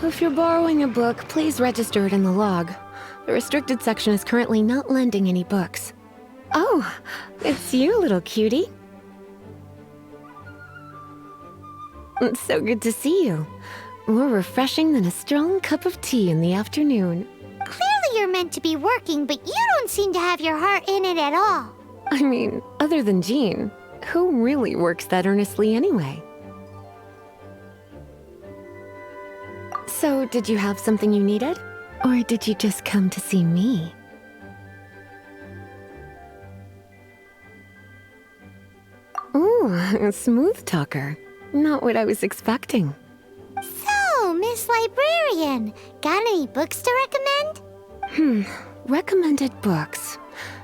if you're borrowing a book, please register it in the log. The restricted section is currently not lending any books. Oh, it's you, little cutie. It's so good to see you. More refreshing than a strong cup of tea in the afternoon. Clearly you're meant to be working, but you don't seem to have your heart in it at all. I mean, other than Jean, who really works that earnestly anyway? So, did you have something you needed? Or did you just come to see me? Ooh, a smooth talker. Not what I was expecting. So, Miss Librarian, got any books to recommend? Recommended books.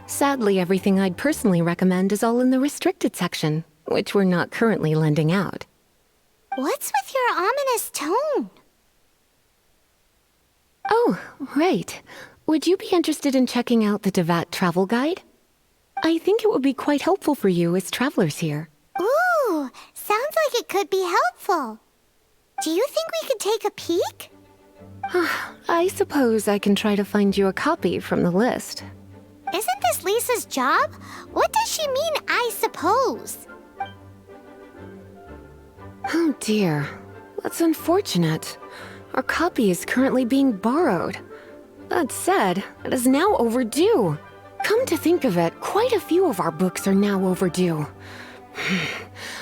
Sadly, everything I'd personally recommend is all in the restricted section, which we're not currently lending out. What's with your ominous tone? Oh, right. Would you be interested in checking out the Devat travel guide? I think it would be quite helpful for you as travelers here. Ooh, sounds like it could be helpful. Do you think we could take a peek? I suppose I can try to find you a copy from the list. Isn't this Lisa's job? What does she mean, I suppose? Oh dear, that's unfortunate. Our copy is currently being borrowed. That said, it is now overdue. Come to think of it, quite a few of our books are now overdue.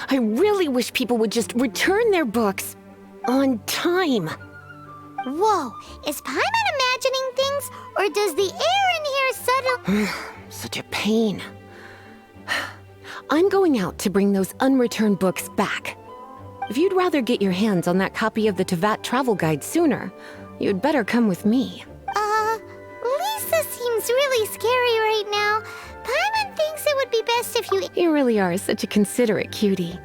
I really wish people would just return their books on time. Whoa, is Paimon imagining things, or does the air in here suddenly... Such a pain. I'm going out to bring those unreturned books back. If you'd rather get your hands on that copy of the Tevat travel guide sooner, you'd better come with me. Lisa seems really scary right now. Paimon thinks it would be best if you... You really are such a considerate cutie.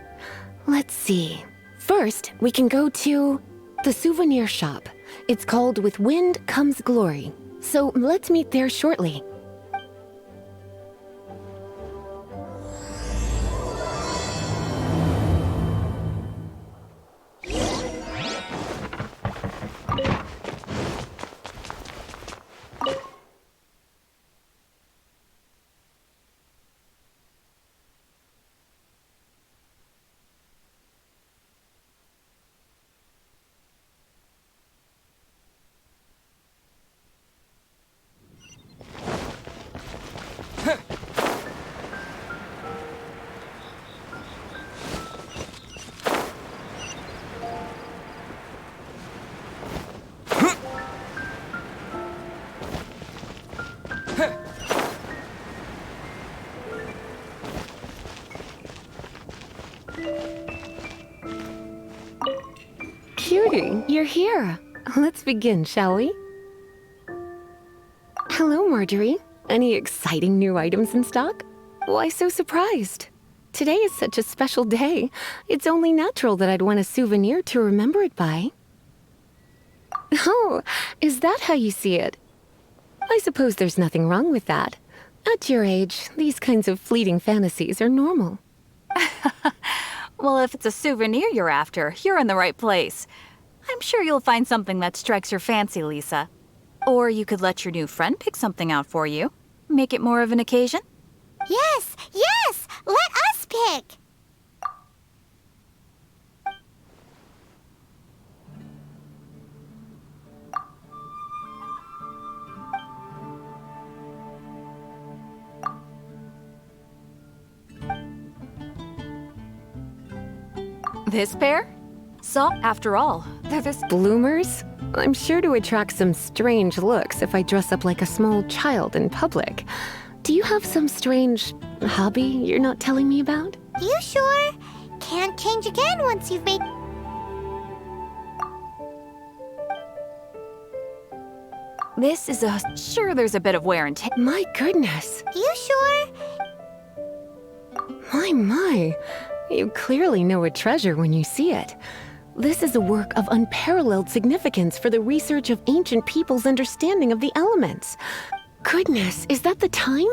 Let's see. First, we can go to the souvenir shop. It's called With Wind Comes Glory. So let's meet there shortly. Cutie, you're here. Let's begin, shall we? Hello, Marjorie. Any exciting new items in stock? Why so surprised? Today is such a special day. It's only natural that I'd want a souvenir to remember it by. Oh, is that how you see it? I suppose there's nothing wrong with that. At your age, these kinds of fleeting fantasies are normal. Well, if it's a souvenir you're after, you're in the right place. I'm sure you'll find something that strikes your fancy, Lisa. Or you could let your new friend pick something out for you. Make it more of an occasion. Yes, yes! Let us pick! This pair? So, after all, they're this... Bloomers? I'm sure to attract some strange looks if I dress up like a small child in public. Do you have some strange hobby you're not telling me about? You sure? Can't change again once you've made... This is a... Sure, there's a bit of wear and tear. My goodness. You sure? My. You clearly know a treasure when you see it. This is a work of unparalleled significance for the research of ancient people's understanding of the elements. Goodness, is that the time?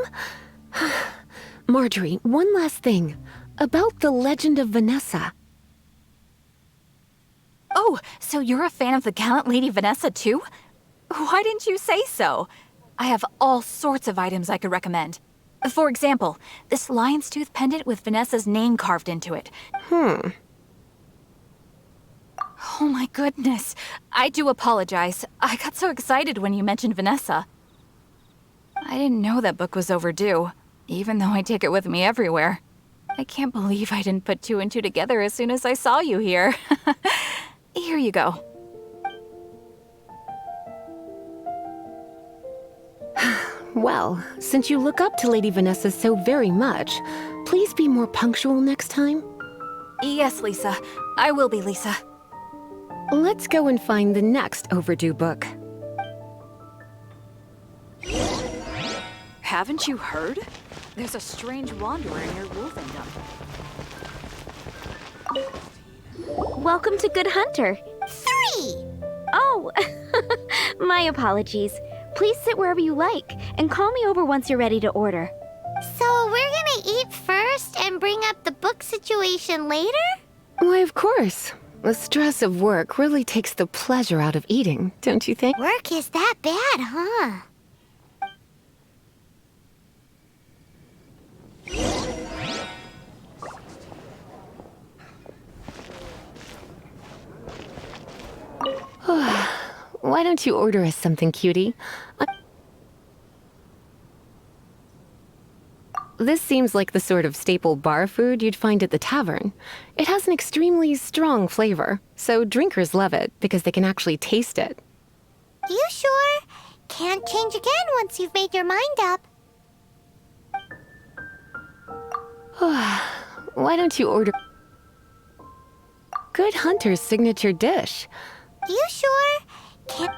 Marjorie, one last thing. About the legend of Vanessa. Oh, so you're a fan of the gallant Lady Vanessa too? Why didn't you say so? I have all sorts of items I could recommend. For example, this lion's tooth pendant with Vanessa's name carved into it. Oh my goodness. I do apologize. I got so excited when you mentioned Vanessa. I didn't know that book was overdue, even though I take it with me everywhere. I can't believe I didn't put two and two together as soon as I saw you here. Here you go. Well, since you look up to Lady Vanessa so very much, please be more punctual next time. Yes, Lisa. I will be, Lisa. Let's go and find the next overdue book. Haven't you heard? There's a strange wanderer near Wolfendom. Welcome to Good Hunter. 3! Oh, my apologies. Please sit wherever you like and call me over once you're ready to order. So we're gonna eat first and bring up the book situation later? Why, of course. The stress of work really takes the pleasure out of eating, don't you think? Work is that bad, huh? Why don't you order us something, cutie? This seems like the sort of staple bar food you'd find at the tavern. It has an extremely strong flavor, so drinkers love it because they can actually taste it. You sure? Can't change again once you've made your mind up. Why don't you order Good Hunter's signature dish? You sure? Can't...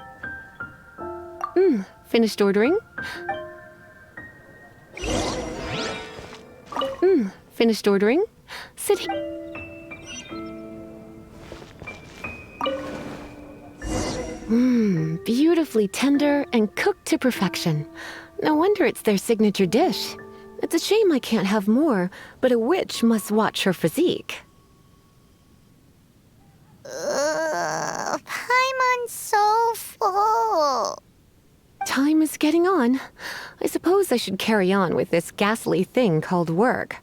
Finished ordering? Finished ordering? Sit here. Beautifully tender and cooked to perfection. No wonder it's their signature dish. It's a shame I can't have more, but a witch must watch her physique. Paimon's so full. Time is getting on. I suppose I should carry on with this ghastly thing called work.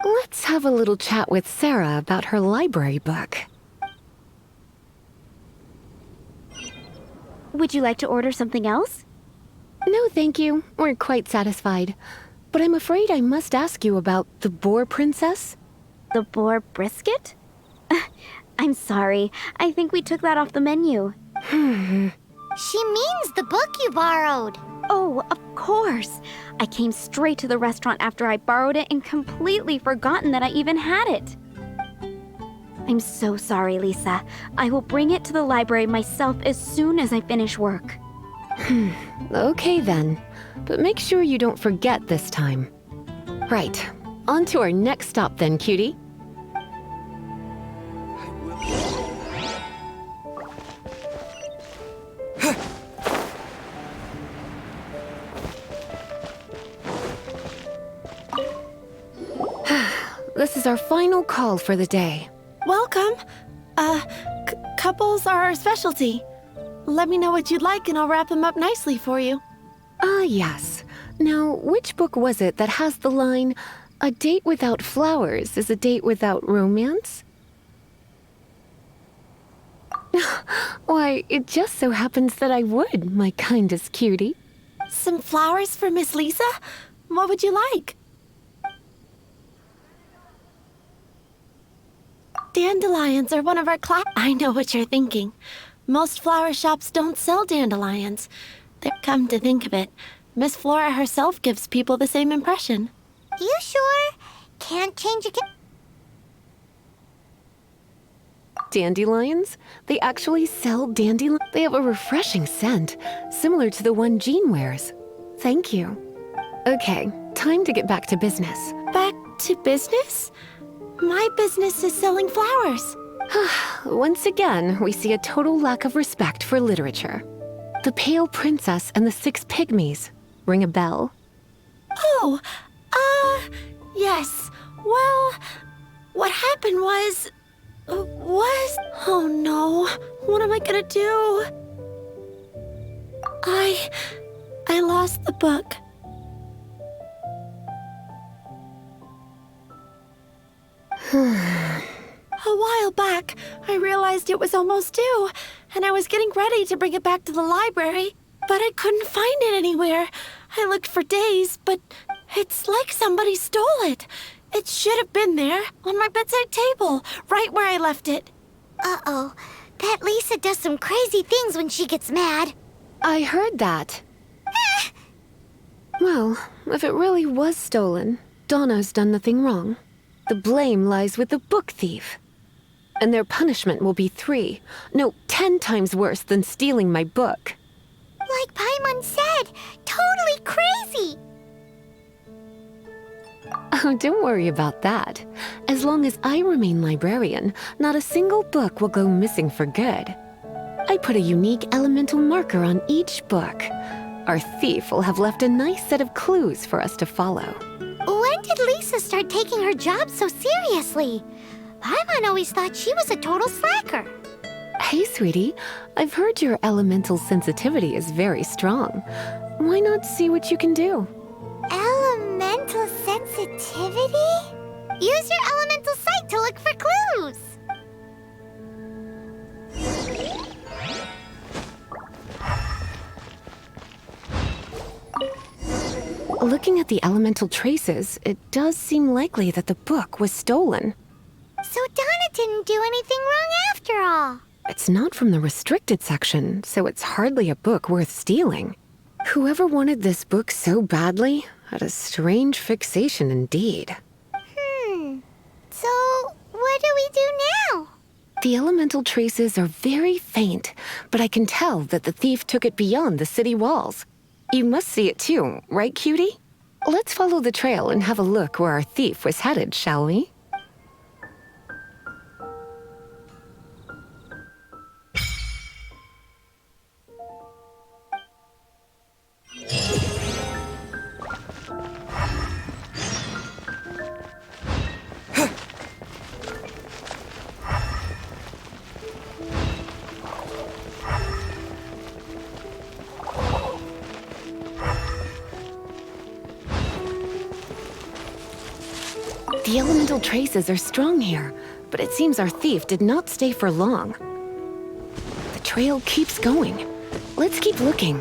Let's have a little chat with Sarah about her library book. Would you like to order something else? No, thank you. We're quite satisfied. But I'm afraid I must ask you about the Boar Princess. The boar brisket? I'm sorry. I think we took that off the menu. She means the book you borrowed. Oh, of course. I came straight to the restaurant after I borrowed it and completely forgotten that I even had it. I'm so sorry, Lisa. I will bring it to the library myself as soon as I finish work. Okay then. But make sure you don't forget this time. Right. On to our next stop then, cutie. This is our final call for the day. Welcome. Couples are our specialty. Let me know what you'd like and I'll wrap them up nicely for you. Yes. Now, which book was it that has the line, "A date without flowers is a date without romance"? Why, it just so happens that I would, my kindest cutie. Some flowers for Miss Lisa? What would you like? Dandelions are one of our I know what you're thinking. Most flower shops don't sell dandelions. Come to think of it, Miss Flora herself gives people the same impression. You sure? Can't change again. Dandelions? They actually sell dandelions? They have a refreshing scent, similar to the one Jean wears. Thank you. Okay, time to get back to business. Back to business? My business is selling flowers. Once again, we see a total lack of respect for literature. The Pale Princess and the Six Pygmies. Ring a bell? Oh, yes. Well, what happened was... What? Oh no. What am I gonna do? I lost the book. A while back, I realized it was almost due, and I was getting ready to bring it back to the library, but I couldn't find it anywhere. I looked for days, but it's like somebody stole it. It should have been there, on my bedside table, right where I left it. Uh-oh. That Lisa does some crazy things when she gets mad. I heard that. Well, if it really was stolen, Donna's done nothing wrong. The blame lies with the book thief. And their punishment will be 10 times worse than stealing my book. Like Paimon said, totally crazy. Oh, don't worry about that. As long as I remain librarian, not a single book will go missing for good. I put a unique elemental marker on each book. Our thief will have left a nice set of clues for us to follow. When did Lisa start taking her job so seriously? Paimon always thought she was a total slacker. Hey, sweetie, I've heard your elemental sensitivity is very strong. Why not see what you can do? Elemental sensitivity? Use your elemental sight to look for clues. Looking at the elemental traces, it does seem likely that the book was stolen. So Donna didn't do anything wrong after all. It's not from the restricted section, so it's hardly a book worth stealing. Whoever wanted this book so badly had a strange fixation indeed. So what do we do now? The elemental traces are very faint, but I can tell that the thief took it beyond the city walls. You must see it too, right, cutie? Let's follow the trail and have a look where our thief was headed, shall we? The elemental traces are strong here, but it seems our thief did not stay for long. The trail keeps going. Let's keep looking.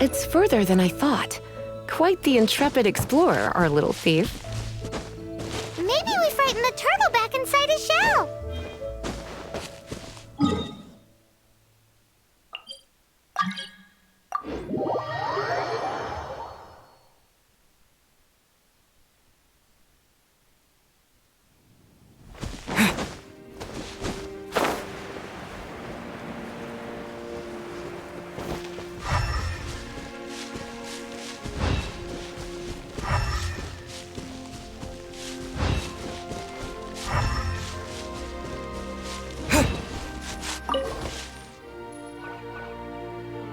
It's further than I thought. Quite the intrepid explorer, our little thief. Maybe we frightened the turtle back inside his shell.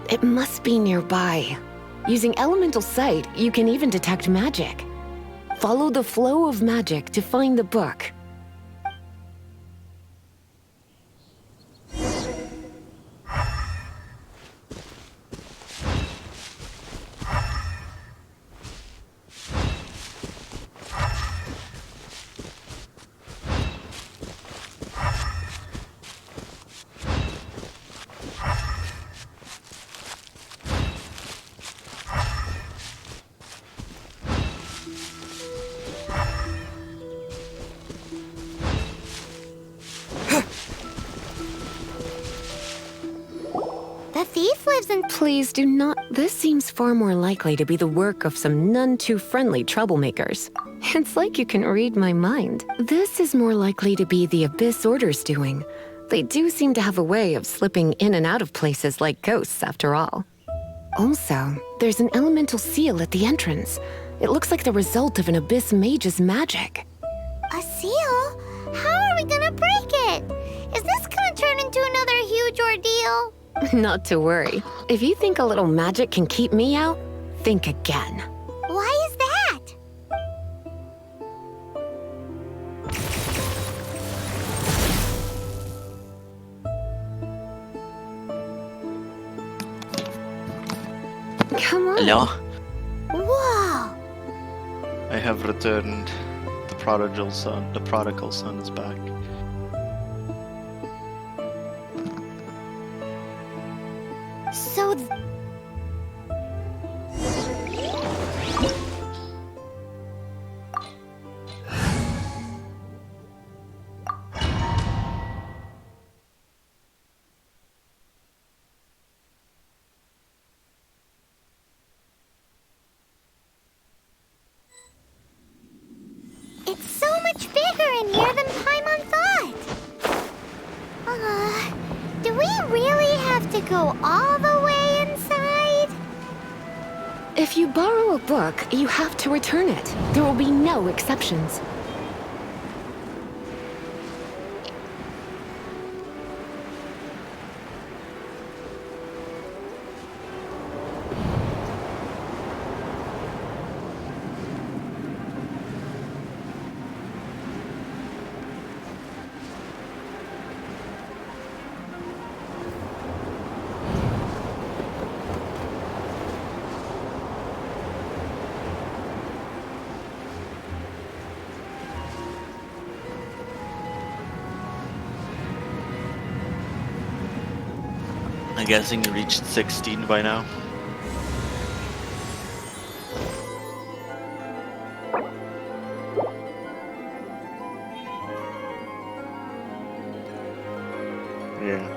It must be nearby. Using elemental sight, you can even detect magic. Follow the flow of magic to find the book. thief lives in... Please do not. This seems far more likely to be the work of some none too friendly troublemakers. It's like you can read my mind. This is more likely to be the Abyss Order's doing. They do seem to have a way of slipping in and out of places like ghosts, after all. Also, there's an elemental seal at the entrance. It looks like the result of an Abyss mage's magic. A seal? How are we gonna break it? Is this gonna turn into another huge ordeal? Not to worry. If you think a little magic can keep me out, think again. Why is that? Come on. Hello? Whoa! I have returned. The prodigal son. The prodigal son is back. So... It's so much bigger in here than Paimon thought. Do we really have to go all the way inside? If you borrow a book, you have to return it. There will be no exceptions. I'm guessing you reached 16 by now. Yeah.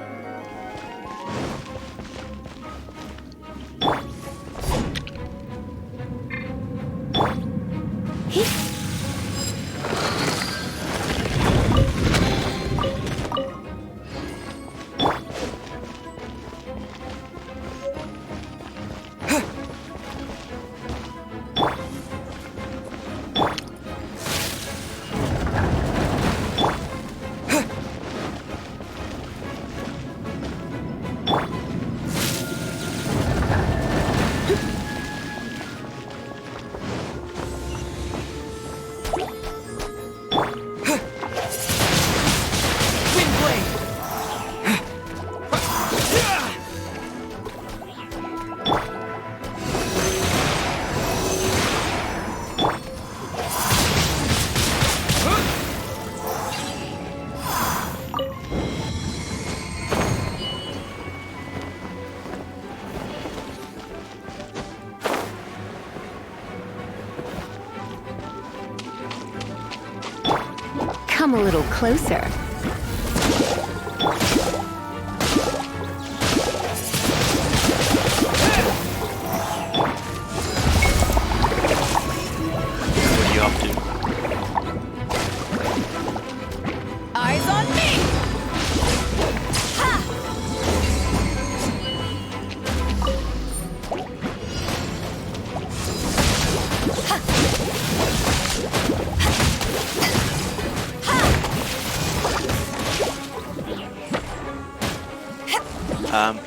Come a little closer. What are you up to? Eyes on me! Um.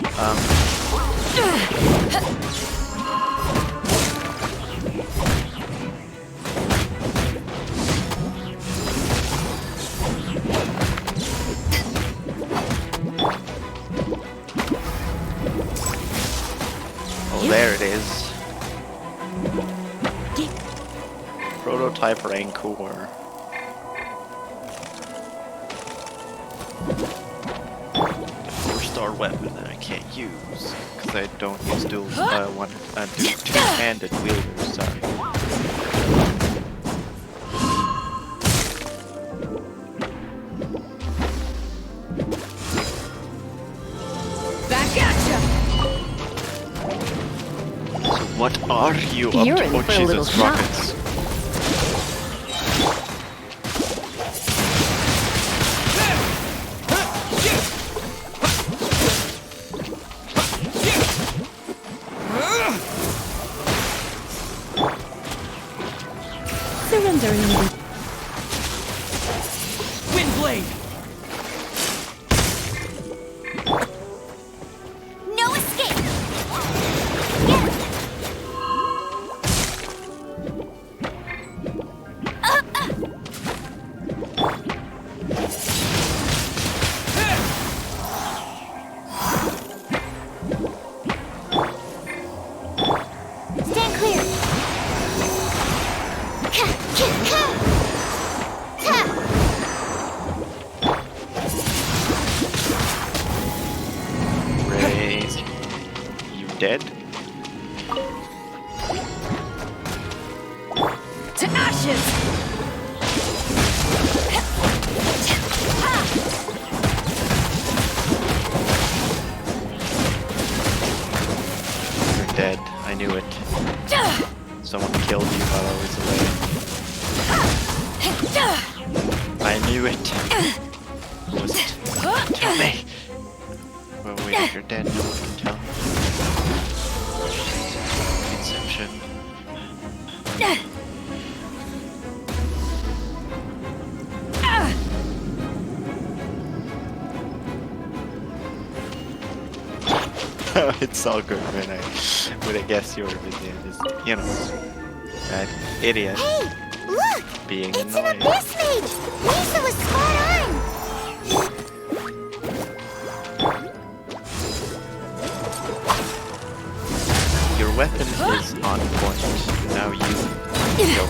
Oh, there it is. Prototype Rancor. Four-star weapon that I can't use because I don't use two-handed wielders. Sorry. Back at ya! What are you up You're to? in Oh, for a little Jesus, shock. rockets. Surrender needed. Windblade! No escape! Stand clear! Raise. You dead? To ashes! You're dead. I knew it. Someone killed you while I was away. I knew it. Who was it? Kill me. Well, wait, if you're dead, no one can tell. Inception. It's all good when I guess you're with the is, you know, that idiot Hey, look! being It's an annoying. abyss mage! Lisa was spot on! Your weapon is on point. Now you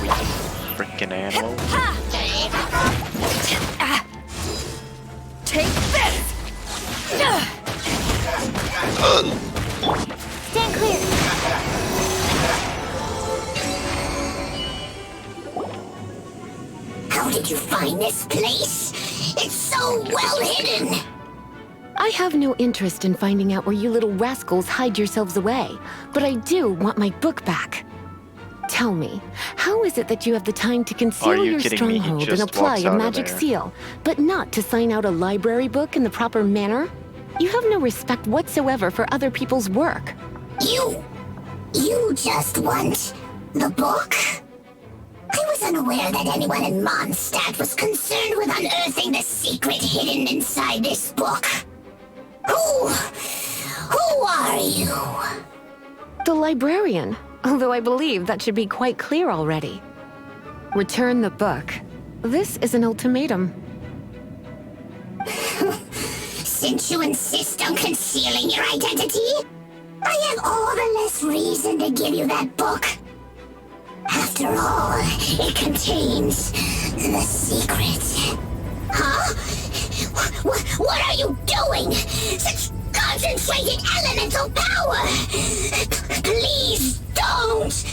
weak freaking animal. Take this! Stand clear! How did you find this place? It's so well hidden! I have no interest in finding out where you little rascals hide yourselves away, but I do want my book back. Tell me, how is it that you have the time to Are conceal you your kidding me? He stronghold and just apply walks a out of magic there. seal, but not to sign out a library book in the proper manner? You have no respect whatsoever for other people's work. You just want the book? I was unaware that anyone in Mondstadt was concerned with unearthing the secret hidden inside this book. Who are you? The librarian, although I believe that should be quite clear already. Return the book. This is an ultimatum. Since you insist on concealing your identity, I have all the less reason to give you that book. After all, it contains the secret. Huh? What are you doing? Such concentrated elemental power! Please don't!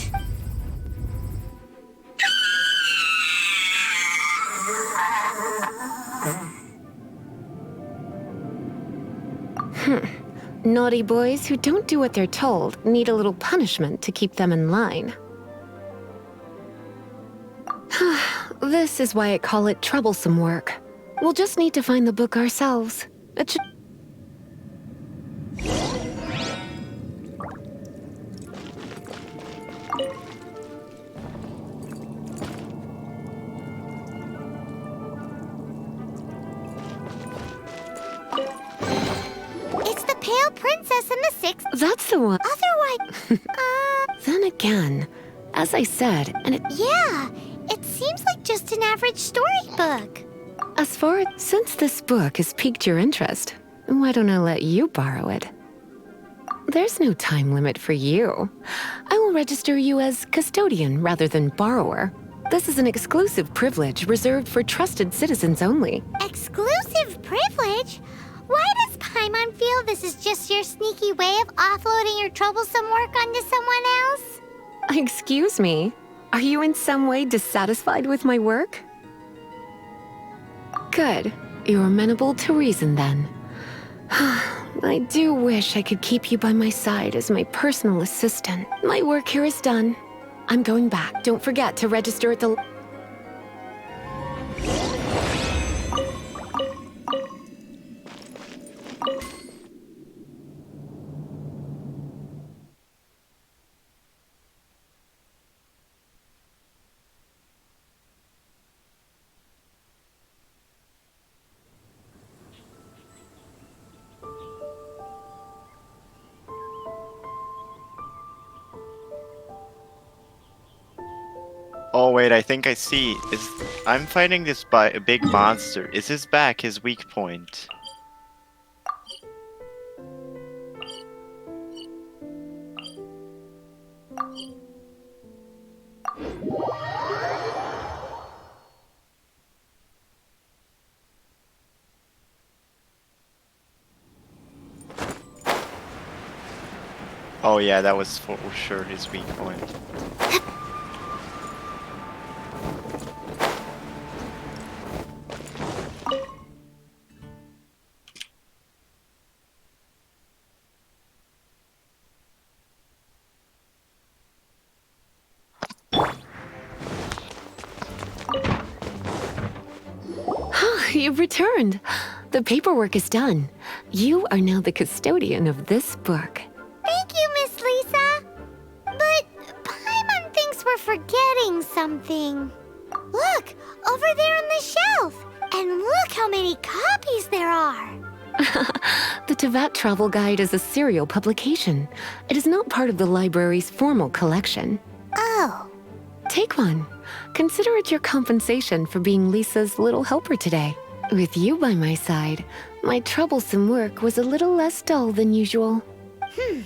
Naughty boys who don't do what they're told need a little punishment to keep them in line. This is why I call it troublesome work. We'll just need to find the book ourselves. It should... It's the Pale Princess in the Sixth. That's the one. Otherwise, Then again, as I said, and it... yeah, it seems like just an average storybook. As far as... Since this book has piqued your interest, why don't I let you borrow it? There's no time limit for you. I will register you as custodian rather than borrower. This is an exclusive privilege reserved for trusted citizens only. Exclusive privilege? Why does Paimon feel this is just your sneaky way of offloading your troublesome work onto someone else? Excuse me, are you in some way dissatisfied with my work? Good. You're amenable to reason then. I do wish I could keep you by my side as my personal assistant. My work here is done. I'm going back. Don't forget to register at the... Oh wait, I think I see. I'm fighting this by a big monster. Is his back his weak point? Oh yeah, that was for sure his weak point. You've returned. The paperwork is done. You are now the custodian of this book. Thank you, Miss Lisa. But Paimon thinks we're forgetting something. Look, over there on the shelf. And look how many copies there are. The Teyvat Travel Guide is a serial publication. It is not part of the library's formal collection. Oh. Take one. Consider it your compensation for being Lisa's little helper today. With you by my side, my troublesome work was a little less dull than usual. The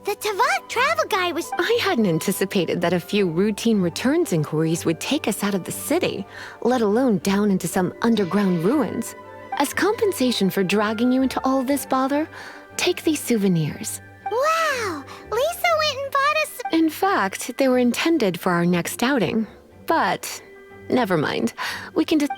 Teyvat Travel Guide was... I hadn't anticipated that a few routine returns inquiries would take us out of the city, let alone down into some underground ruins. As compensation for dragging you into all this bother, take these souvenirs. Wow! Lisa went and bought us... In fact, they were intended for our next outing. But, never mind. We can just...